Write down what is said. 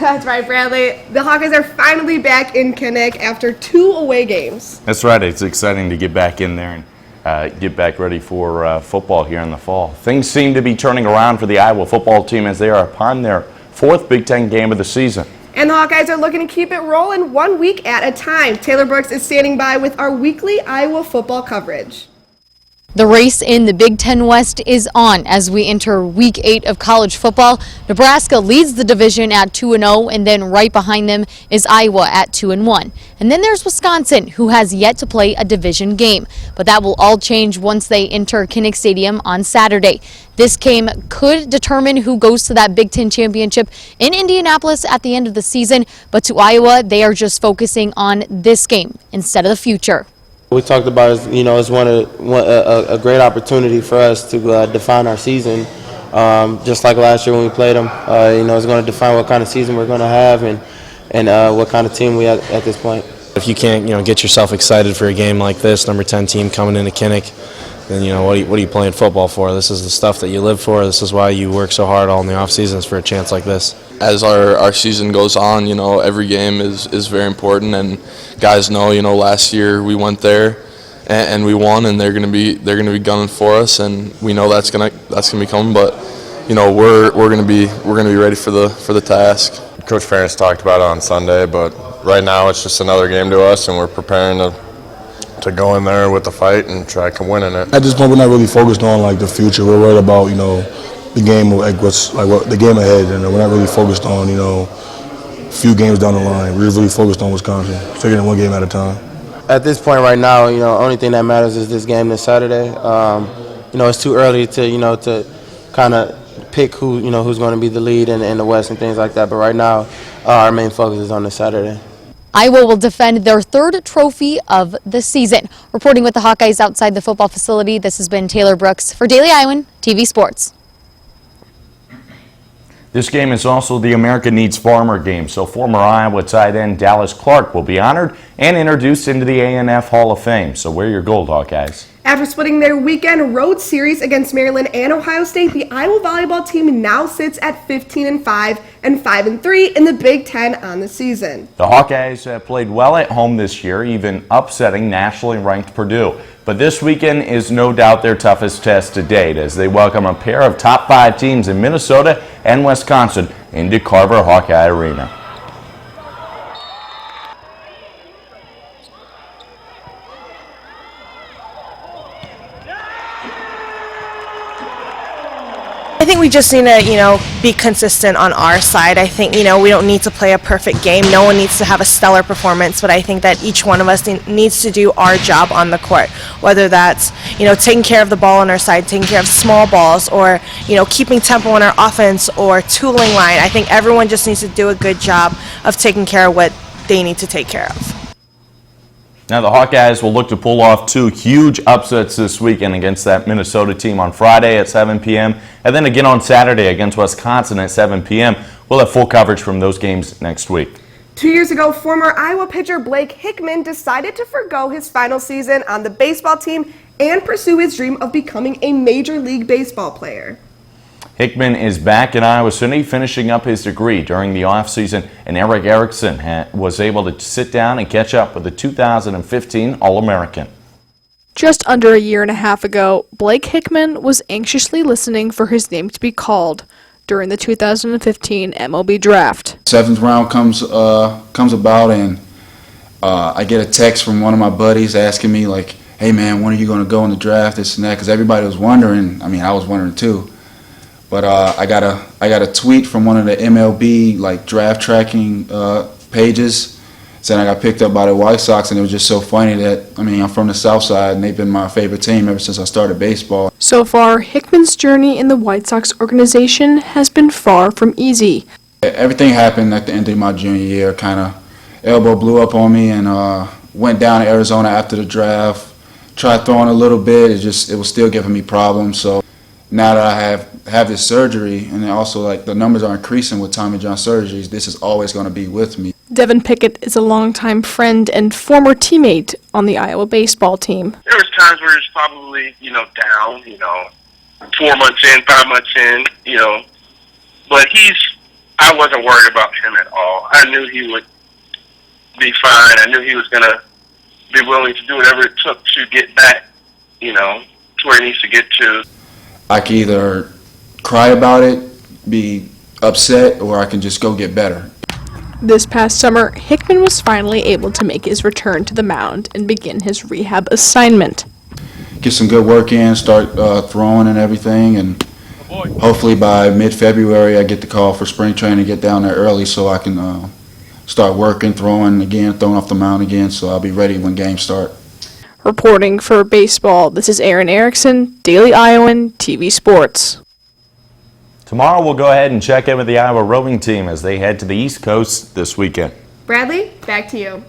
That's right, Bradley. The Hawkeyes are finally back in Kinnick after 2 away games. That's right. It's exciting to get back in there and get back ready for football here in the fall. Things seem to be turning around for the Iowa football team as they are upon their 4th Big Ten game of the season. And the Hawkeyes are looking to keep it rolling 1 week at a time. Taylor Brooks is standing by with our weekly Iowa football coverage. The race in the Big Ten West is on as we enter Week 8 of college football. Nebraska leads the division at 2-0, and then right behind them is Iowa at 2-1. And then there's Wisconsin, who has yet to play a division game. But that will all change once they enter Kinnick Stadium on Saturday. This game could determine who goes to that Big Ten championship in Indianapolis at the end of the season. But to Iowa, they are just focusing on this game instead of the future. We talked about it's a great opportunity for us to define our season, just like last year when we played them. It's going to define what kind of season we're going to have and what kind of team we are at this point. If you can't get yourself excited for a game like this, number 10 team coming into Kinnick, then what are you playing football for? This is the stuff that you live for. This is why you work so hard all in the off seasons for a chance like this. As our season goes on, every game is very important, and guys know, last year we went there and we won, and they're gonna be gunning for us, and we know that's gonna be coming, but we're gonna be ready for the task. Coach Ferentz talked about it on Sunday, but right now it's just another game to us, and we're preparing to go in there with the fight and try to win in it. At this point, we're not really focused on the future. We're worried about the game, the game ahead, and we're not really focused on a few games down the line. We're really focused on Wisconsin, taking it one game at a time. At this point right now, only thing that matters is this game this Saturday. It's too early to kind of pick who's going to be the lead in the West and things like that. But right now, our main focus is on this Saturday. Iowa will defend their 3rd trophy of the season. Reporting with the Hawkeyes outside the football facility, this has been Taylor Brooks for Daily Iowan TV Sports. This game is also the America Needs Farmer game, so former Iowa tight end Dallas Clark will be honored and introduced into the A&F Hall of Fame. So wear your gold, Hawkeyes. After splitting their weekend road series against Maryland and Ohio State, the Iowa volleyball team now sits at 15-5 and 5-3 in the Big Ten on the season. The Hawkeyes played well at home this year, even upsetting nationally ranked Purdue. But this weekend is no doubt their toughest test to date as they welcome a pair of top 5 teams in Minnesota and Wisconsin into Carver Hawkeye Arena. I think we just need to, be consistent on our side. I think, we don't need to play a perfect game. No one needs to have a stellar performance, but I think that each one of us needs to do our job on the court, whether that's, taking care of the ball on our side, taking care of small balls, or, keeping tempo on our offense or tooling line. I think everyone just needs to do a good job of taking care of what they need to take care of. Now the Hawkeyes will look to pull off 2 huge upsets this weekend against that Minnesota team on Friday at 7 p.m. and then again on Saturday against Wisconsin at 7 p.m. We'll have full coverage from those games next week. 2 years ago, former Iowa pitcher Blake Hickman decided to forgo his final season on the baseball team and pursue his dream of becoming a Major League Baseball player. Hickman is back in Iowa City finishing up his degree during the offseason, and Eric Erickson was able to sit down and catch up with the 2015 All-American. Just under a year and a half ago, Blake Hickman was anxiously listening for his name to be called during the 2015 MLB draft. 7th round comes about, and I get a text from one of my buddies asking me, hey man, when are you going to go in the draft, this and that, because everybody was wondering. I mean, I was wondering too. But I got a tweet from one of the MLB draft tracking pages saying I got picked up by the White Sox, and it was just so funny that, I'm from the South Side, and they've been my favorite team ever since I started baseball. So far, Hickman's journey in the White Sox organization has been far from easy. Everything happened at the end of my junior year. Kind of elbow blew up on me, and went down to Arizona after the draft. Tried throwing a little bit. It was still giving me problems. So now that I have this surgery, and then also the numbers are increasing with Tommy John surgeries, this is always going to be with me. Devin Pickett is a longtime friend and former teammate on the Iowa baseball team. There was times where it's probably, down, 4 months in, 5 months in, but he's I wasn't worried about him at all. I knew he would be fine. I knew he was going to be willing to do whatever it took to get back, to where he needs to get to. I can either cry about it, be upset, or I can just go get better. This past summer, Hickman was finally able to make his return to the mound and begin his rehab assignment. Get some good work in, start throwing and everything, and hopefully by mid-February I get the call for spring training, get down there early so I can start working, throwing off the mound again, so I'll be ready when games start. Reporting for baseball, this is Aaron Erickson, Daily Iowan, TV Sports. Tomorrow we'll go ahead and check in with the Iowa rowing team as they head to the East Coast this weekend. Bradley, back to you.